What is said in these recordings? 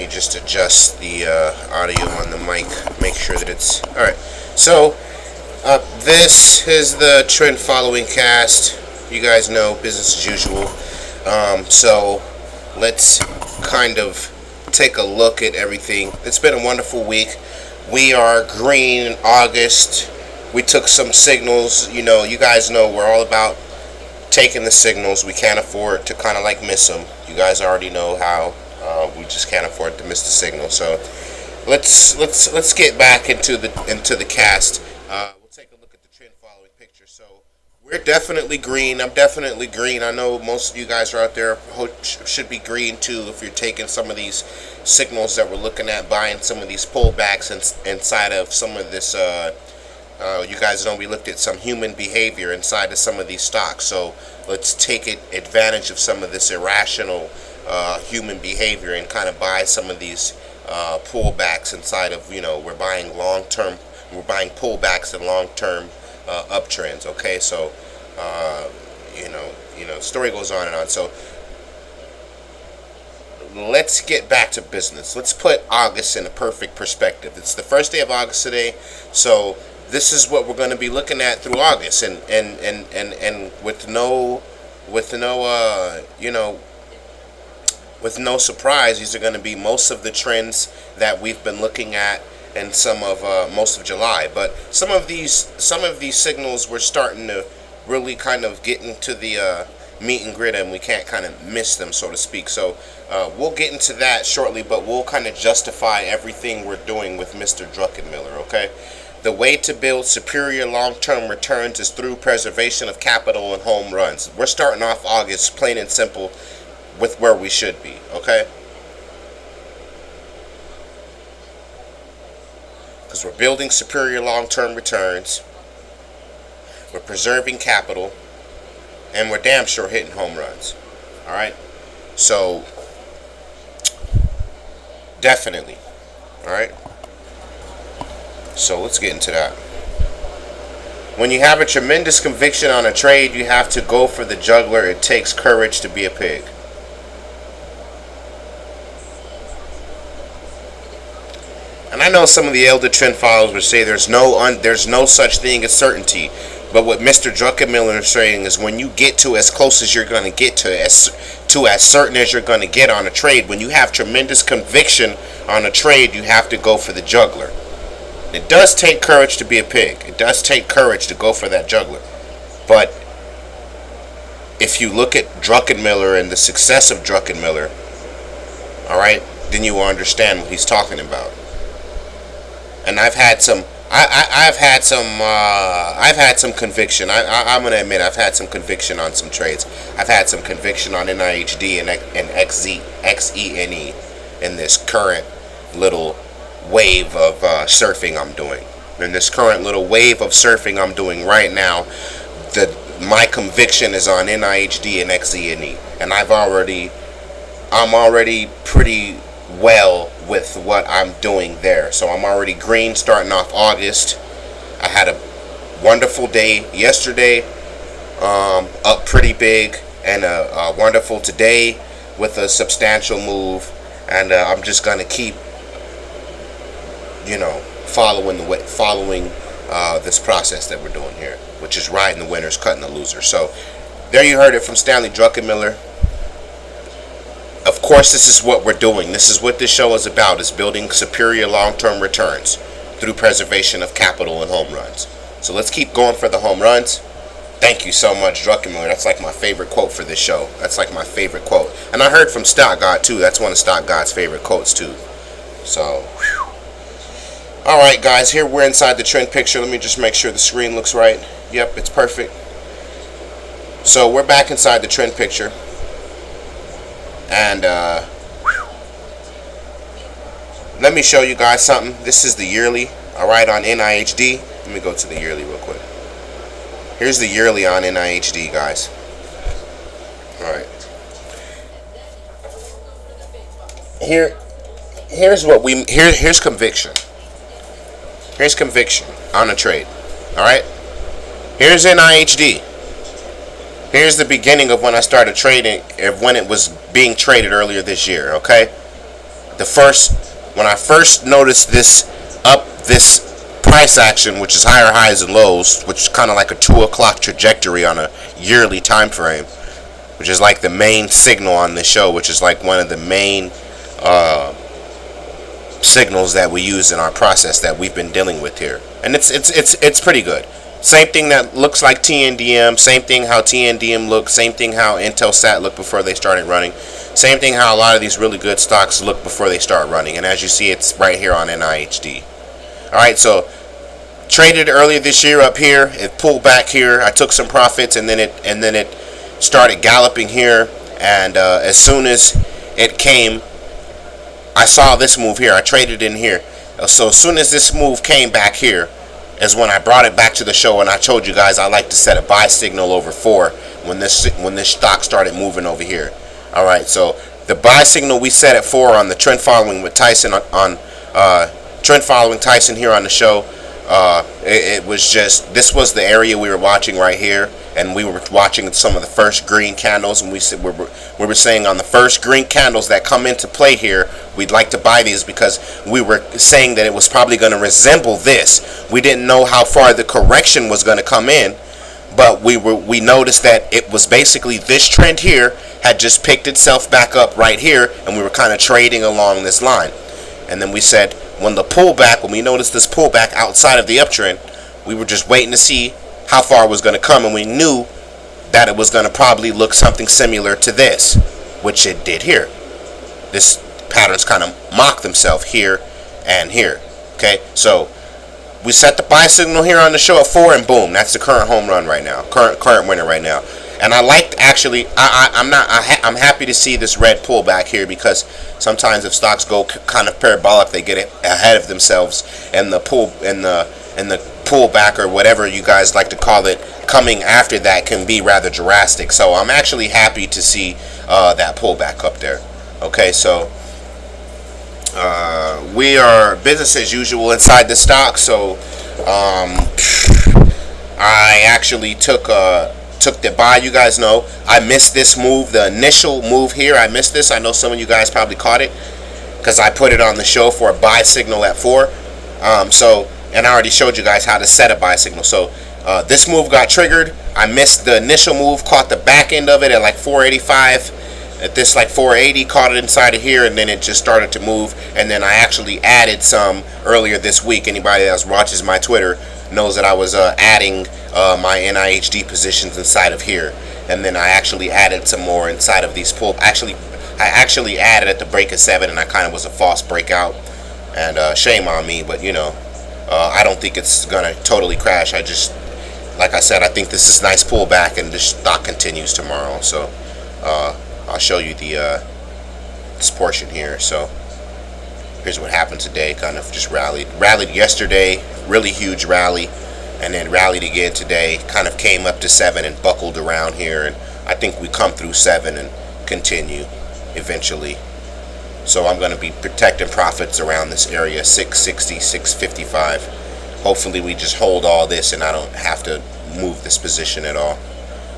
me just adjust the audio on the mic, make sure that it's alright. So this is the Trend Following cast. You guys know, business as usual. So let's kind of take a look at everything. It's been a wonderful week. We are green in August. We took some signals. You know, you guys know we're all about taking the signals. We can't afford to kind of like miss them. You guys already know how we just can't afford to miss the signal. So let's get back into the cast. We'll take a look at the trend following picture. So we're definitely green. I'm definitely green. I know most of you guys are out there should be green too if you're taking some of these signals that we're looking at, buying some of these pullbacks inside of some of this. You guys know we looked at some human behavior inside of some of these stocks. So let's take advantage of some of this irrational human behavior and kind of buy some of these pullbacks inside of, you know, we're buying pullbacks and long-term uptrends. Okay, so you know, story goes on and on. So let's get back to business. Let's put August in a perfect perspective. It's the first day of August today, so this is what we're going to be looking at through August, and with no surprise, these are going to be most of the trends that we've been looking at and some of most of July. But some of these signals we're starting to really kind of get into the meat and grit, and we can't kind of miss them, so to speak. So we'll get into that shortly, but we'll kind of justify everything we're doing with Mr. Druckenmiller. Okay. The way to build superior long-term returns is through preservation of capital and home runs. We're starting off August plain and simple with where we should be, okay? Because we're building superior long-term returns, we're preserving capital, and we're damn sure hitting home runs. All right? So, definitely. All right? So let's get into that. When you have a tremendous conviction on a trade, you have to go for the juggler. It takes courage to be a pig. And I know some of the elder trend followers would say there's no such thing as certainty. But what Mr. Druckenmiller is saying is when you get to as close as you're going to get to as certain as you're going to get on a trade, when you have tremendous conviction on a trade, you have to go for the juggler. It does take courage to be a pig. It does take courage to go for that juggler. But if you look at Druckenmiller and the success of Druckenmiller, all right, then you will understand what he's talking about. And I've had some conviction. I'm gonna admit I've had some conviction on some trades. I've had some conviction on NIHD and XENE in this current little wave of surfing I'm doing. In this current little wave of surfing I'm doing right now, my conviction is on NIHD and XENE, and I'm already pretty well with what I'm doing there. So I'm already green starting off August. I had a wonderful day yesterday, up pretty big, and a wonderful today with a substantial move, and I'm just gonna keep, you know, following this process that we're doing here, which is riding the winners, cutting the losers. So there you heard it from Stanley Druckenmiller. Of course, this is what we're doing. This is what this show is about, is building superior long-term returns through preservation of capital and home runs. So let's keep going for the home runs. Thank you so much, Druckenmiller. That's like my favorite quote for this show. That's like my favorite quote. And I heard from Stock God too. That's one of Stock God's favorite quotes too. So, whew. All right, guys, here we're inside the trend picture. Let me just make sure the screen looks right. Yep, it's perfect. So we're back inside the trend picture. And let me show you guys something. This is the yearly, all right, on NIHD. Let me go to the yearly real quick. Here's the yearly on NIHD, guys. All right. Here's conviction. Here's conviction on a trade. All right. Here's NIHD. Here's the beginning of when I started trading, when it was being traded earlier this year. Okay. when I first noticed this price action, which is higher highs and lows, which is kind of like a 2 o'clock trajectory on a yearly time frame, which is like the main signal on this show, which is like one of the main signals that we use in our process that we've been dealing with here, and it's pretty good. Same thing that looks like TNDM, same thing how TNDM looked, same thing how Intelsat looked before they started running, same thing how a lot of these really good stocks look before they start running, and as you see, it's right here on NIHD. Alright, so traded earlier this year up here, it pulled back here, I took some profits, and then it started galloping here, and as soon as it came, I saw this move here, I traded in here. So as soon as this move came back here is when I brought it back to the show, and I told you guys I like to set a buy signal over 4 when this stock started moving over here. Alright, so the buy signal we set at 4 on the trend following with Tyson on trend following Tyson here on the show. It was just, this was the area we were watching right here, and we were watching some of the first green candles, and we were saying on the first green candles that come into play here, we'd like to buy these because we were saying that it was probably going to resemble this. We didn't know how far the correction was going to come in, but we noticed that it was basically this trend here had just picked itself back up right here, and we were kind of trading along this line. And then we said, when we noticed this pullback outside of the uptrend, we were just waiting to see how far it was going to come, and we knew that it was going to probably look something similar to this, which it did here. This pattern's kind of mocked themselves here and here. Okay, so we set the buy signal here on the show at 4, and boom, that's the current home run right now, current winner right now. And I liked, actually, I'm happy to see this red pullback here, because sometimes if stocks go kind of parabolic, they get ahead of themselves, and the pullback, or whatever you guys like to call it, coming after that can be rather drastic. So I'm actually happy to see that pullback up there. Okay, so we are business as usual inside the stock. So I actually took the buy. You guys know I missed this move, the initial move here. I missed this. I know some of you guys probably caught it because I put it on the show for a buy signal at 4. And I already showed you guys how to set a buy signal. So this move got triggered. I missed the initial move, caught the back end of it at like 485. At this like 480, caught it inside of here, and then it just started to move. And then I actually added some earlier this week. Anybody that watches my Twitter knows that I was adding my NIHD positions inside of here, and then I actually added some more inside of these pull. I actually added at the break of 7, and I kind of was a false breakout, and shame on me, but you know, I don't think it's gonna totally crash. I just, like I said, I think this is nice pullback, and this stock continues tomorrow. So I'll show you this portion here. So here's what happened today. Kind of just rallied yesterday, really huge rally, and then rallied again today. Kind of came up to 7 and buckled around here, and I think we come through 7 and continue eventually. So I'm going to be protecting profits around this area, 660, 655. Hopefully we just hold all this and I don't have to move this position at all,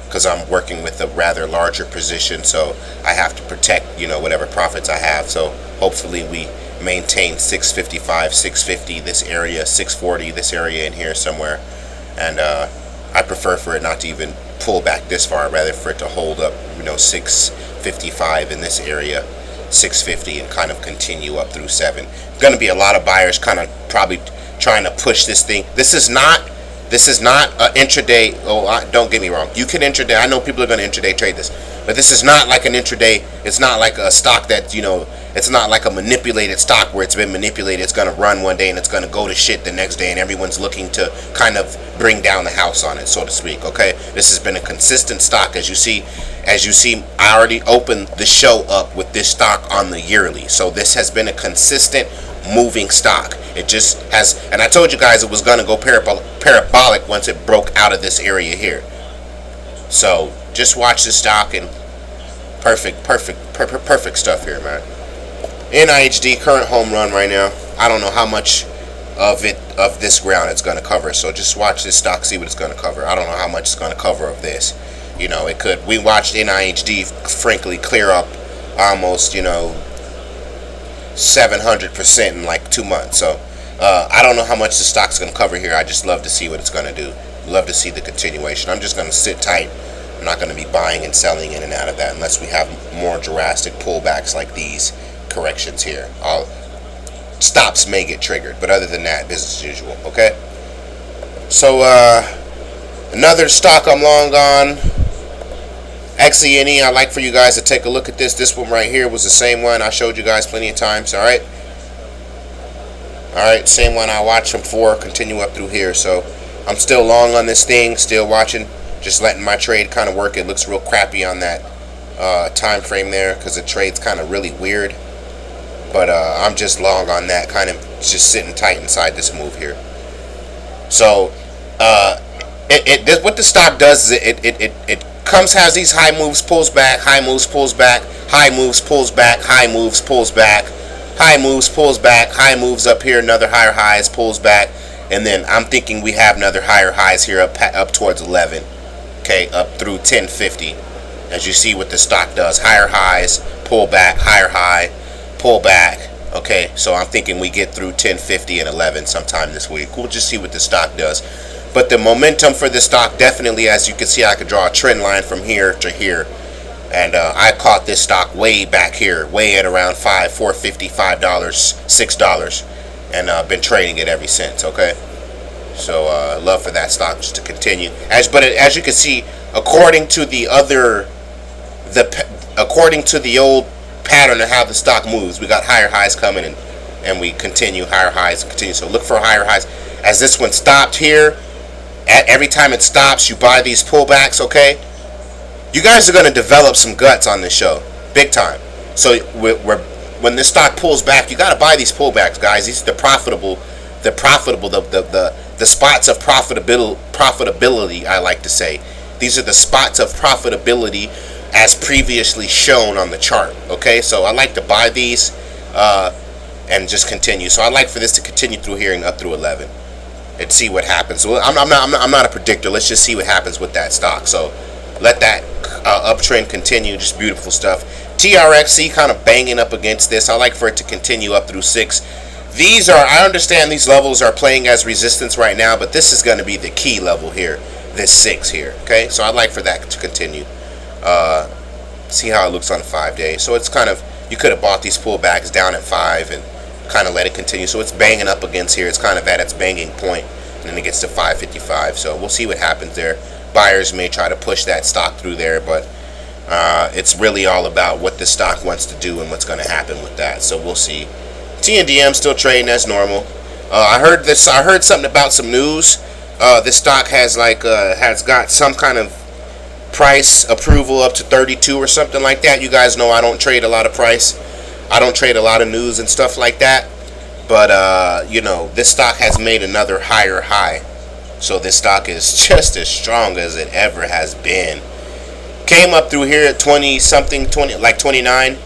because I'm working with a rather larger position, so I have to protect, you know, whatever profits I have. So hopefully we maintain 655, 650, this area, 640, this area in here somewhere. And I prefer for it not to even pull back this far, rather for it to hold up, you know, 655 in this area, 650, and kind of continue up through 7. Going to be a lot of buyers kind of probably trying to push this thing. This is not an intraday. Oh, don't get me wrong. You can intraday. I know people are going to intraday trade this, but this is not like an intraday. It's not like a stock that, you know, it's not like a manipulated stock where it's been manipulated. It's going to run one day and it's going to go to shit the next day, and everyone's looking to kind of bring down the house on it, so to speak. Okay, this has been a consistent stock. As you see, I already opened the show up with this stock on the yearly. So this has been a consistent moving stock. It just has, and I told you guys it was going to go parabolic once it broke out of this area here. So just watch this stock, and perfect stuff here, man. NIHD current home run right now. I don't know how much of this ground it's going to cover, so just watch this stock, see what it's going to cover. I don't know how much it's going to cover of this. You know, it could. We watched NIHD frankly clear up almost, you know, 700% in like 2 months. So I don't know how much the stock's going to cover here. I just love to see what it's going to do. Love to see the continuation. I'm just going to sit tight. I'm not going to be buying and selling in and out of that unless we have more drastic pullbacks like these corrections here. Stops may get triggered, but other than that, business as usual. Okay. So another stock I'm long on, XENE. I'd like for you guys to take a look at this. This one right here was the same one I showed you guys plenty of times. All right. Same one I watched from before. Continue up through here. So I'm still long on this thing. Still watching. Just letting my trade kind of work. It looks real crappy on that time frame there because the trade's kind of really weird. But I'm just long on that, kind of just sitting tight inside this move here. So what the stock does is it comes, has these high moves, pulls back, high moves, pulls back, high moves, pulls back, high moves, pulls back, high moves, pulls back, high moves up here, another higher highs, pulls back, and then I'm thinking we have another higher highs here up towards 11. Okay, up through 1050. As you see what the stock does, higher highs, pull back, higher high, pull back. Okay, so I'm thinking we get through 1050 and 11 sometime this week. We'll just see what the stock does. But the momentum for the stock definitely, as you can see, I could draw a trend line from here to here. And I caught this stock way back here, way at around $4.50, $5, $6, and been trading it ever since. Okay, so love for that stock just to continue. As you can see, according to the old pattern of how the stock moves, we got higher highs coming and we continue higher highs and continue. So look for higher highs. As this one stopped here, every time it stops, you buy these pullbacks. Okay, you guys are going to develop some guts on this show, big time. So when this stock pulls back, you got to buy these pullbacks, guys. These are the spots of profitability. I like to say these are the spots of profitability as previously shown on the chart. Okay, so I like to buy these and just continue. So I like for this to continue through here and up through 11 and see what happens. Well, I'm not a predictor. Let's just see what happens with that stock. So let that uptrend continue. Just beautiful stuff. TRXC kind of banging up against this. I like for it to continue up through 6. I understand these levels are playing as resistance right now, but this is going to be the key level here, this 6 here. Okay, so I'd like for that to continue. See how it looks on 5 days. So it's kind of, you could have bought these pullbacks down at 5 and kind of let it continue. So it's banging up against here. It's kind of at its banging point, and then it gets to 555. So we'll see what happens there. Buyers may try to push that stock through there, but it's really all about what the stock wants to do and what's going to happen with that. So we'll see. TNDM still trading as normal. I heard something about some news. This stock has got some kind of price approval up to 32 or something like that. You guys know I don't trade a lot of price. I don't trade a lot of news and stuff like that. But you know, this stock has made another higher high. So this stock is just as strong as it ever has been. Came up through here at 20 something, 29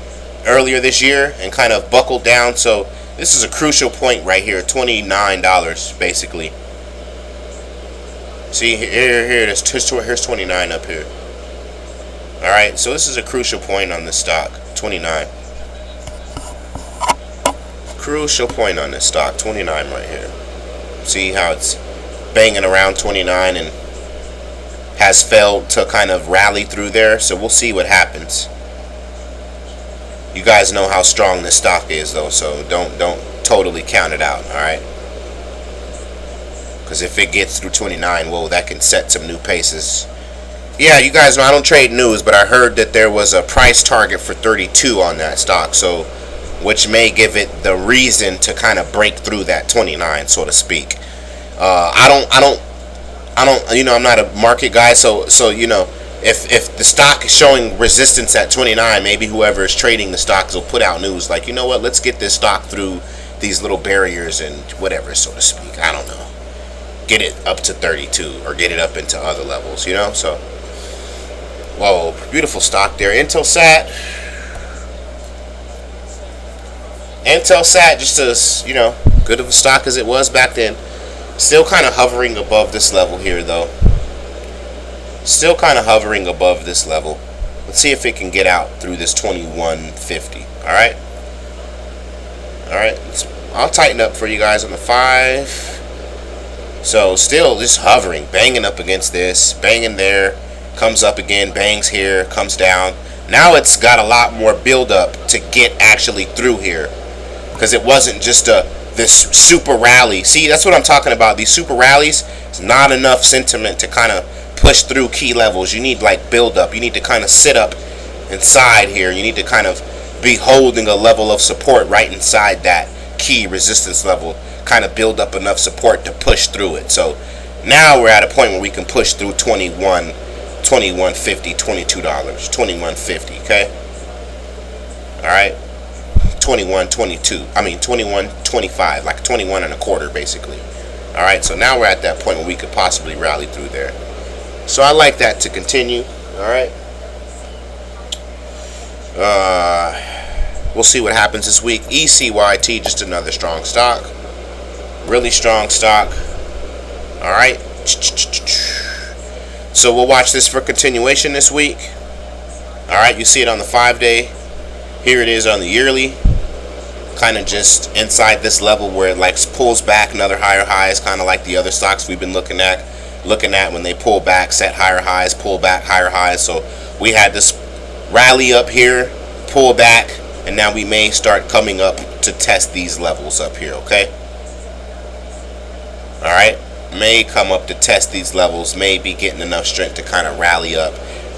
earlier this year and kind of buckled down. So this is a crucial point right here, $29 basically. See, here it is. Here's 29 up here. Alright, so this is a crucial point on this stock, 29. Crucial point on this stock, 29 right here. See how it's banging around 29 and has failed to kind of rally through there. So we'll see what happens. You guys know how strong this stock is though, so don't totally count it out, alright? Because if it gets through 29, whoa, that can set some new paces. Yeah, you guys know I don't trade news, but I heard that there was a price target for 32 on that stock, so which may give it the reason to kind of break through that 29, so to speak. I don't, you know, I'm not a market guy, so you know, if the stock is showing resistance at 29, maybe whoever is trading the stocks will put out news like, you know what, let's get this stock through these little barriers and whatever, so to speak. I don't know. Get it up to 32 or get it up into other levels, you know. So, whoa, beautiful stock there. Intelsat, just as, you know, good of a stock as it was back then. Still kind of hovering above this level here though. Still kind of hovering above this level. Let's see if it can get out through this 2150. Alright, Alright, I'll tighten up for you guys on the 5. So still just hovering, banging up against this, banging there, comes up again, bangs here, comes down. Now it's got a lot more build up to get actually through here, because it wasn't just this super rally. See, that's what I'm talking about. These super rallies, it's not enough sentiment to kind of push through key levels. You need like build up. You need to kind of sit up inside here. You need to kind of be holding a level of support right inside that key resistance level, kind of build up enough support to push through it. So now we're at a point where we can push through 21, 21.50, $22, 21.50. Okay, all right, 21.22. I mean 21.25, like 21 and a quarter basically. All right, so now we're at that point where we could possibly rally through there. So I like that to continue. All right. We'll see what happens this week. ECYT, just another strong stock. Really strong stock. Alright. So we'll watch this for continuation this week. Alright, you see it on the 5-day. Here it is on the yearly. Kind of just inside this level where it like pulls back another higher highs, kind of like the other stocks we've been looking at when they pull back, set higher highs, pull back higher highs. So we had this rally up here, pull back, and now we may start coming up to test these levels up here. Okay, all right, may come up to test these levels, may be getting enough strength to kind of rally up.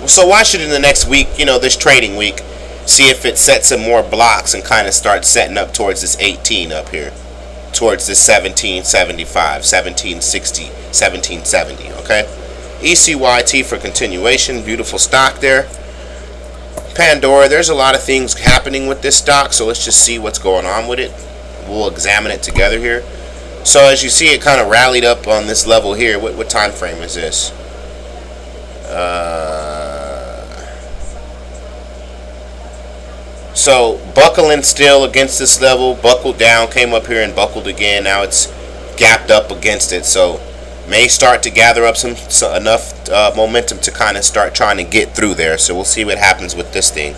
So watch it in the next week, you know, this trading week, see if it sets some more blocks and kind of start setting up towards this 18 up here, towards this 1775, 1760, 1770. Okay, ECYT for continuation. Beautiful stock there. Pandora, there's a lot of things happening with this stock, so let's just see what's going on with it. We'll examine it together here. So as you see, it kind of rallied up on this level here. What time frame is this? So buckling still against this level, buckled down, came up here and buckled again. Now it's gapped up against it, so may start to gather up enough momentum to kind of start trying to get through there. So we'll see what happens with this thing.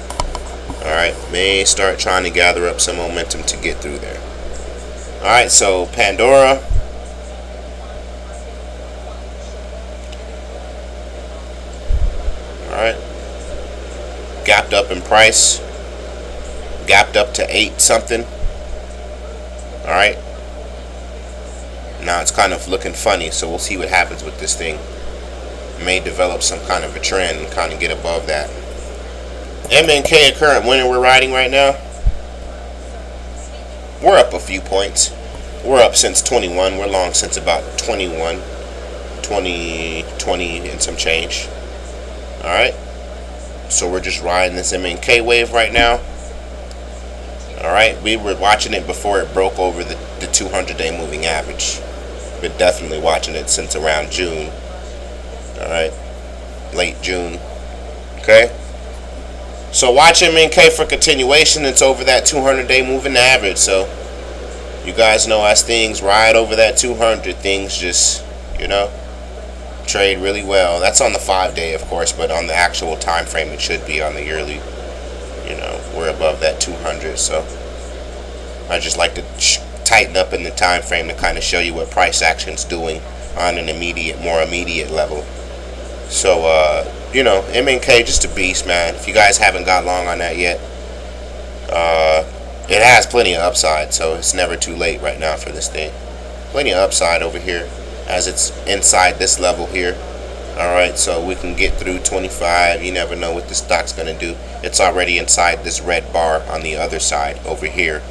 Alright, may start trying to gather up some momentum to get through there. Alright, so Pandora. Alright, gapped up in price, gapped up to 8 something. Alright, now it's kind of looking funny, so we'll see what happens with this thing. May develop some kind of a trend and kind of get above that. MNK, a current winner we're riding right now. We're up a few points. We're up since 21. We're long since about 21, 20 and some change. Alright, so we're just riding this MNK wave right now. Alright, we were watching it before it broke over the 200-day moving average. Been definitely watching it since around June. Alright, late June. Okay, so watch MNK for continuation. It's over that 200-day moving average. So you guys know, as things ride over that 200, things just, you know, trade really well. That's on the 5-day, of course, but on the actual time frame, it should be on the yearly. You know, we're above that 200, so I just like to tighten up in the time frame to kind of show you what price action's doing on an more immediate level. So you know, MNK just a beast, man. If you guys haven't got long on that yet, it has plenty of upside, so it's never too late right now for this thing. Plenty of upside over here as it's inside this level here. Alright, so we can get through 25. You never know what the stock's going to do. It's already inside this red bar on the other side over here.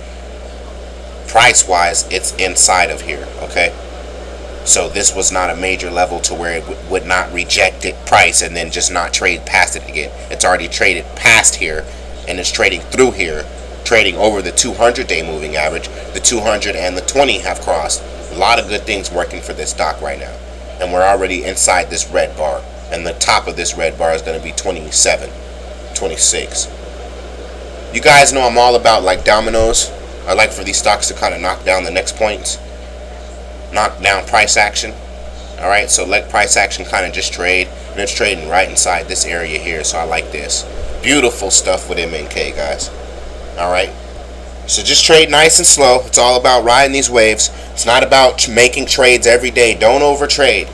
Price wise, it's inside of here. Okay, so this was not a major level to where it would not reject it price and then just not trade past it again. It's already traded past here and it's trading through here, trading over the 200-day moving average. The 200 and the 20 have crossed. A lot of good things working for this stock right now. And we're already inside this red bar. And the top of this red bar is going to be 27, 26. You guys know I'm all about like dominoes. I like for these stocks to kind of knock down the next points. Knock down price action. Alright, so let price action kind of just trade. And it's trading right inside this area here. So I like this. Beautiful stuff with MNK, guys. Alright. So just trade nice and slow. It's all about riding these waves. It's not about making trades every day. Don't overtrade.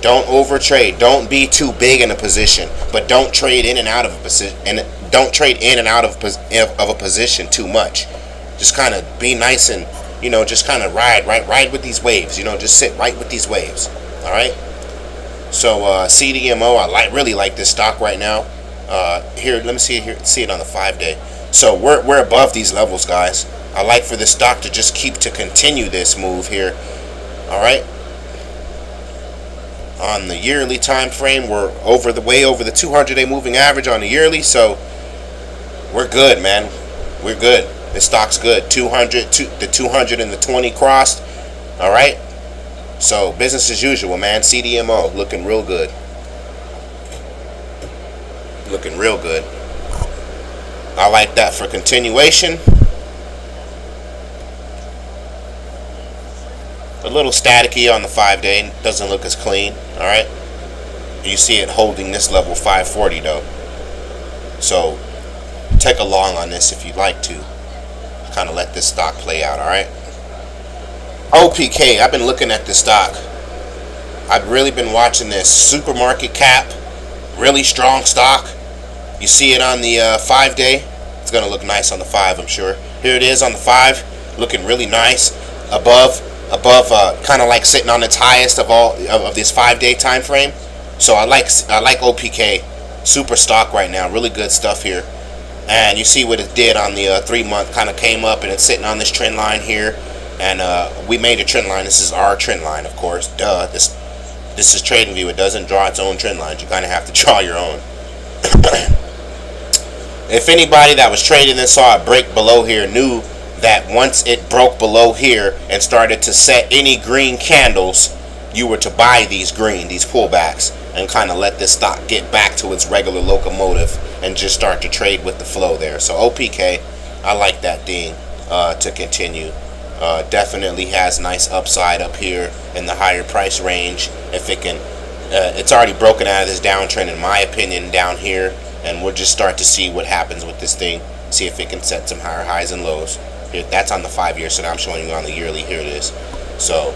Don't overtrade. Don't be too big in a position, but don't trade in and out of a position. And don't trade in and out of a position too much. Just kind of be nice and, you know, just kind of ride with these waves. You know, just sit right with these waves. All right. So CDMO, I really like this stock right now. Here, let me see it here. See it on the 5-day. So we're above these levels, guys. I like for this stock to just continue this move here. All right. On the yearly time frame, we're way over the 200-day moving average on the yearly. So we're good, man. We're good. This stock's good. The 200 and the 20 crossed. All right. So business as usual, man. CDMO looking real good. Looking real good. I like that for continuation. A little staticky on the 5-day. Doesn't look as clean. Alright. You see it holding this level 540 though. So take a long on this if you'd like to. Kind of let this stock play out. Alright. OPK. I've been looking at this stock. I've really been watching this. Supermarket cap. Really strong stock. You see it on the 5-day. It's going to look nice on the 5, I'm sure. Here it is on the 5. Looking really nice. Above kind of like sitting on its highest of this 5-day time frame. So I like OPK. Super stock right now. Really good stuff here. And you see what it did on the 3-month. Kind of came up and it's sitting on this trend line here. And we made a trend line. This is our trend line, of course. Duh. This is TradingView. It doesn't draw its own trend lines. You kind of have to draw your own. If anybody that was trading and saw it break below here knew that once it broke below here and started to set any green candles, you were to buy these pullbacks, and kind of let this stock get back to its regular locomotive and just start to trade with the flow there. So OPK, I like that thing to continue. Definitely has nice upside up here in the higher price range. If it can, it's already broken out of this downtrend, in my opinion, down here. And we'll just start to see what happens with this thing. See if it can set some higher highs and lows. Here, that's on the 5-year, so now I'm showing you on the yearly. Here it is. So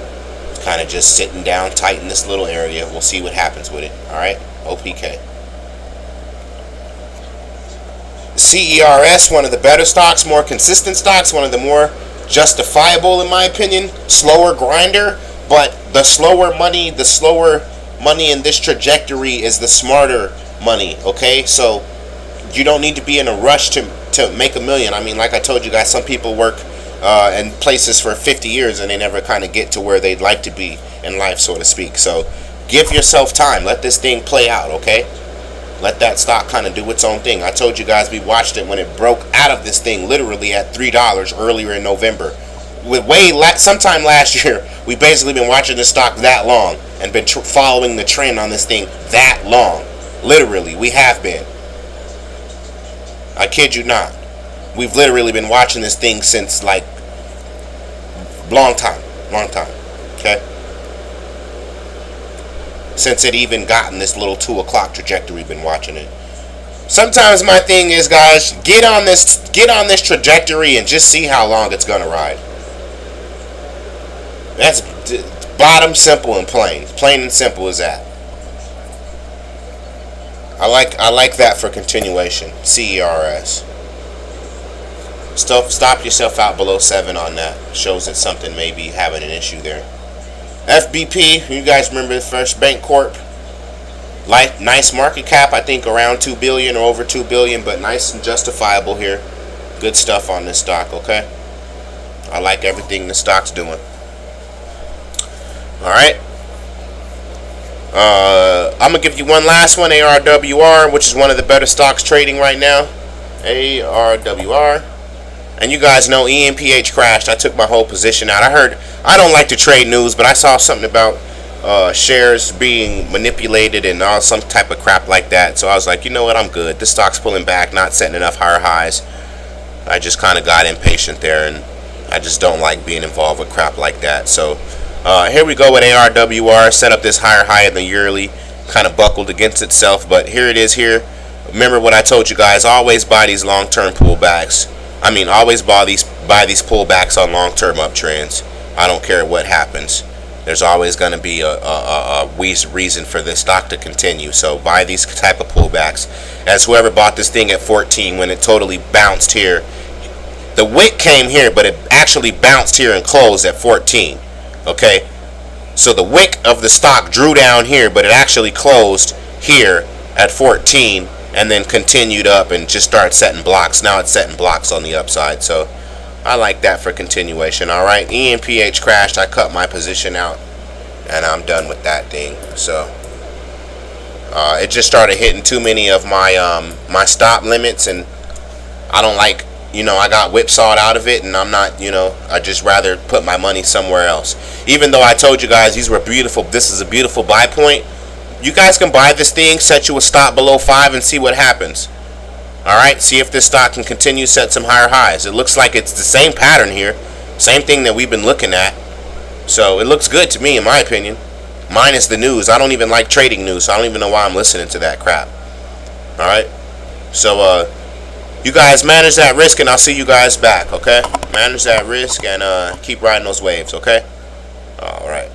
it's kind of just sitting down tight in this little area. We'll see what happens with it. Alright, OPK. CERS, one of the better stocks, more consistent stocks, one of the more justifiable in my opinion. Slower grinder, but the slower money in this trajectory is the smarter money. Okay, so you don't need to be in a rush to make $1 million. I mean, like I told you guys, some people work in places for 50 years and they never kind of get to where they'd like to be in life, so to speak. So give yourself time. Let this thing play out. Okay, let that stock kind of do its own thing. I told you guys we watched it when it broke out of this thing literally at $3 earlier in November. Sometime last year, we basically been watching this stock that long and been following the trend on this thing that long. Literally, we have been. I kid you not. We've literally been watching this thing since like long time. Okay? Since it even gotten this little 2 o'clock trajectory, we've been watching it. Sometimes my thing is, guys, get on this trajectory and just see how long it's gonna ride. That's bottom, simple and plain. Plain and simple as that. I like that for continuation. CERS. Stop yourself out below 7 on that. Shows that something may be having an issue there. FBP, you guys remember the First Bank Corp? Nice market cap, I think around 2 billion or over 2 billion, but nice and justifiable here. Good stuff on this stock, okay? I like everything the stock's doing. Alright. I'm going to give you one last one, ARWR, which is one of the better stocks trading right now. ARWR. And you guys know EMPH crashed. I took my whole position out. I don't like to trade news, but I saw something about shares being manipulated and all some type of crap like that. So I was like, you know what, I'm good. This stock's pulling back, not setting enough higher highs. I just kind of got impatient there, and I just don't like being involved with crap like that. So here we go with ARWR. Set up this higher high in the yearly, kind of buckled against itself, but here it is here. Remember what I told you guys, always buy these long-term pullbacks. I mean, always buy these pullbacks on long-term uptrends. I don't care what happens. There's always going to be a reason for this stock to continue. So buy these type of pullbacks. As whoever bought this thing at 14 when it totally bounced here. The wick came here, but it actually bounced here and closed at 14. Okay? So the wick of the stock drew down here, but it actually closed here at 14 and then continued up and just started setting blocks. Now it's setting blocks on the upside. So I like that for continuation. Alright, ENPH crashed. I cut my position out and I'm done with that thing. So it just started hitting too many of my my stop limits, and I don't like, you know, I got whipsawed out of it, and I'm not, you know, I just rather put my money somewhere else. Even though I told you guys these were beautiful, this is a beautiful buy point. You guys can buy this thing, set you a stop below 5 and see what happens. Alright, see if this stock can continue to set some higher highs. It looks like it's the same pattern here. Same thing that we've been looking at. So it looks good to me, in my opinion. Minus the news. I don't even like trading news, so I don't even know why I'm listening to that crap. Alright? So, you guys manage that risk, and I'll see you guys back, okay? Manage that risk and keep riding those waves, okay? Alright.